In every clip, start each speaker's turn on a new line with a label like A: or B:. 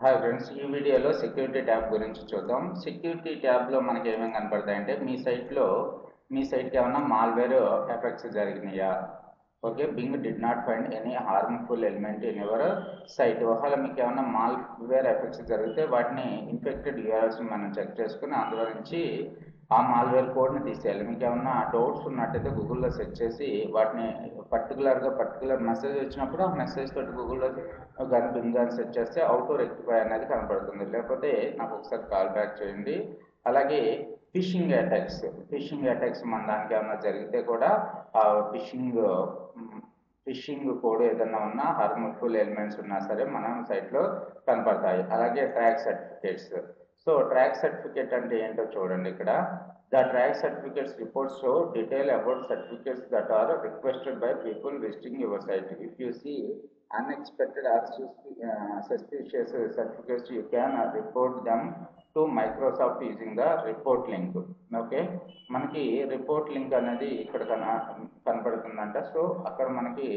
A: Hi friends, ఈ వీడియోలో security tab గురించి చూద్దాం. సెక్యూరిటీ ట్యాబ్లో మనకి ఏమేమి కనపడతాయంటే మీ సైట్కి ఏమన్నా మాల్వేర్ ఎఫెక్ట్స్ జరిగినాయా? Okay, Bing did not find any harmful element in your site. ఒకవేళ మీకు ఏమన్నా మాల్వేర్ ఎఫెక్ట్స్ జరిగితే వాటిని ఇన్ఫెక్టెడ్ యూఆర్ఎల్స్ని మనం చెక్ చేసుకుని అందులో నుంచి ఆ మాల్వేర్ కోడ్ని తీసేయాలి. మీకు ఏమన్నా డౌట్స్ ఉన్నట్టయితే గూగుల్లో సెర్చ్ చేసి వాటిని పర్టికులర్ మెసేజ్ వచ్చినప్పుడు ఆ మెసేజ్ తోటి గూగుల్లో కానీ బింగ్ కానీ సెర్చ్ చేస్తే అవుట్ రెక్టిఫై అనేది కనపడుతుంది. లేకపోతే నాకు ఒకసారి కాల్ బ్యాక్ చేయండి. అలాగే ఫిషింగ్ అటాక్స్ మన దానికి ఏమన్నా జరిగితే కూడా ఆ ఫిషింగ్ కోడ్ ఏదన్నా ఉన్నా హార్మ్ఫుల్ ఎలిమెంట్స్ ఉన్నా సరే మనం సైట్లో కనపడతాయి. అలాగే track certificates. So track certificate అంటే ఏంటో చూడండి ఇక్కడ. The track certificates reports show detail about certificates that are requested by people visiting your site. If you see unexpected or suspicious certificates, you can report them to Microsoft using the report link. Okay, మనకి report link అనేది ఇక్కడ కనపడుతుందంట. So అక్కడ మనకి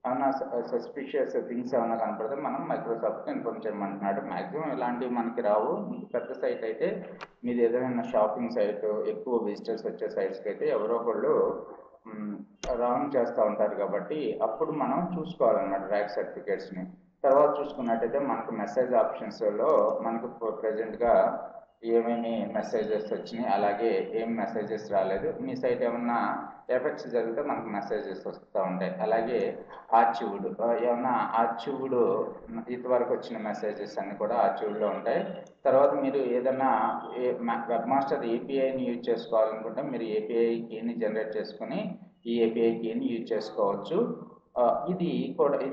A: ఏమైనా suspicious things ఏమైనా కనపడితే మనం మైక్రోసాఫ్ట్కి inform చేయమంటున్నాడు. మ్యాక్సిమం ఇలాంటివి మనకి రావు. పెద్ద సైట్ అయితే మీది ఏదైనా షాపింగ్ సైట్, ఎక్కువ విజిటర్స్ వచ్చే సైట్స్కి అయితే ఎవరో ఒకళ్ళు రాంగ్ చేస్తూ ఉంటారు కాబట్టి అప్పుడు మనం చూసుకోవాలన్నమాట ట్రాక్ సర్టిఫికేట్స్ని. తర్వాత చూసుకున్నట్టయితే మనకు మెసేజ్ ఆప్షన్స్లో మనకు ప్రజెంట్గా ఏమేమి మెసేజెస్ వచ్చినాయి, అలాగే ఏం మెసేజెస్ రాలేదు, మీ సైట్ ఏమన్నా ఎఫెక్ట్స్ జరిగితే మనకు మెసేజెస్ వస్తూ ఉంటాయి. అలాగే ఆర్చీవ్డ్ ఏమన్నా ఆర్చీవ్డ్ ఇంతవరకు వచ్చిన మెసేజెస్ అన్నీ కూడా ఆర్చీవ్డ్లో ఉంటాయి. తర్వాత మీరు ఏదన్నా వెబ్ మాస్టర్ ఏపీఐని యూజ్ చేసుకోవాలనుకుంటే మీరు ఏపీఐ కీని జనరేట్ చేసుకుని ఈ ఏపీఐ కీని యూజ్ చేసుకోవచ్చు. ఇది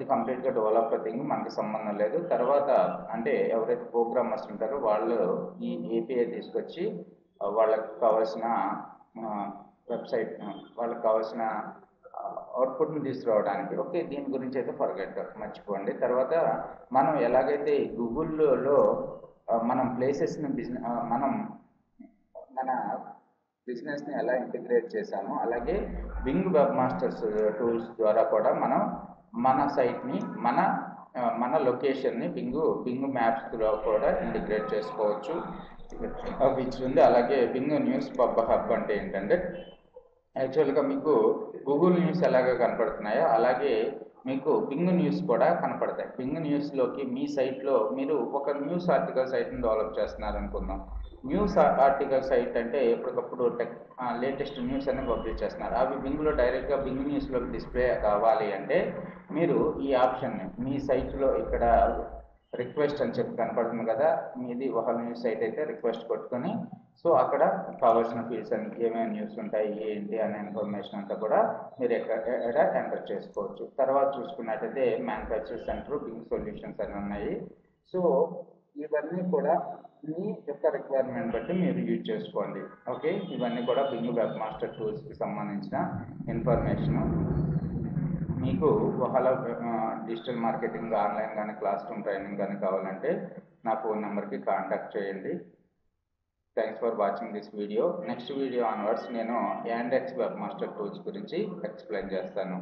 A: కంప్లీట్గా డెవలపర్ థింగ్, మనకి సంబంధం లేదు. తర్వాత అంటే ఎవరైతే ప్రోగ్రామర్స్ ఉంటారో వాళ్ళు ఈ ఏపీఐ తీసుకొచ్చి వాళ్ళకి కావాల్సిన వెబ్సైట్, వాళ్ళకి కావాల్సిన అవుట్పుట్ని తీసుకురావడానికి. ఓకే, దీని గురించి అయితే మర్చిపోండి. తర్వాత మనం ఎలాగైతే గూగుల్లో మనం ప్లేసెస్ని మన బిజినెస్ని ఎలా ఇంటిగ్రేట్ చేశామో అలాగే బింగ్ వెబ్ మాస్టర్స్ టూల్స్ ద్వారా కూడా మనం మన సైట్ని మన లొకేషన్ని బింగ్ మ్యాప్స్లో కూడా ఇంటిగ్రేట్ చేసుకోవచ్చు విచ్ ఉంది. అలాగే బింగ్ న్యూస్ హబ్ అంటే ఏంటంటే యాక్చువల్గా మీకు గూగుల్ న్యూస్ ఎలాగ కనపడుతున్నాయో అలాగే మీకు బింగ్ న్యూస్ కూడా కనపడతాయి. బింగ్ న్యూస్లోకి మీ సైట్లో మీరు ఒక న్యూస్ ఆర్టికల్ సైట్ని డెవలప్ చేస్తున్నారు అనుకుందాం. న్యూస్ ఆర్టికల్ సైట్ అంటే ఎప్పటికప్పుడు లేటెస్ట్ న్యూస్ అనేది పబ్లిష్ చేస్తున్నారు. అవి బింగ్లో డైరెక్ట్గా బింగ్ న్యూస్లోకి డిస్ప్లే కావాలి అంటే మీరు ఈ ఆప్షన్ని మీ సైట్లో ఇక్కడ రిక్వెస్ట్ అని చెప్పి కనపడుతుంది కదా, మీది ఒక న్యూస్ సైట్ అయితే రిక్వెస్ట్ కొట్టుకొని సో అక్కడ కావాల్సిన ఫీల్డ్స్ అన్ని ఏమేమి న్యూస్ ఉంటాయి ఏంటి అనే ఇన్ఫర్మేషన్ అంతా కూడా మీరు ఎక్కడ ఎంటర్ చేసుకోవచ్చు. తర్వాత చూసుకున్నట్టయితే మ్యానుఫ్యాక్చర్ సెంటర్, బింగ్ సొల్యూషన్స్ అని ఉన్నాయి. సో ఇవన్నీ కూడా మీ యొక్క రిక్వైర్మెంట్ బట్టి మీరు యూజ్ చేసుకోండి. ఓకే, ఇవన్నీ కూడా బింగ్ వెబ్ మాస్టర్ టూల్స్కి సంబంధించిన ఇన్ఫర్మేషను. మీకు ఒకవేళ డిజిటల్ మార్కెటింగ్, ఆన్లైన్ కానీ క్లాస్ రూమ్ ట్రైనింగ్ కానీ కావాలంటే నా ఫోన్ నెంబర్కి కాంటాక్ట్ చేయండి. Thanks for watching this video. Next video onwards నేను యాండెక్స్ వెబ్ మాస్టర్ టూల్స్ గురించి ఎక్స్ప్లెయిన్ చేస్తాను.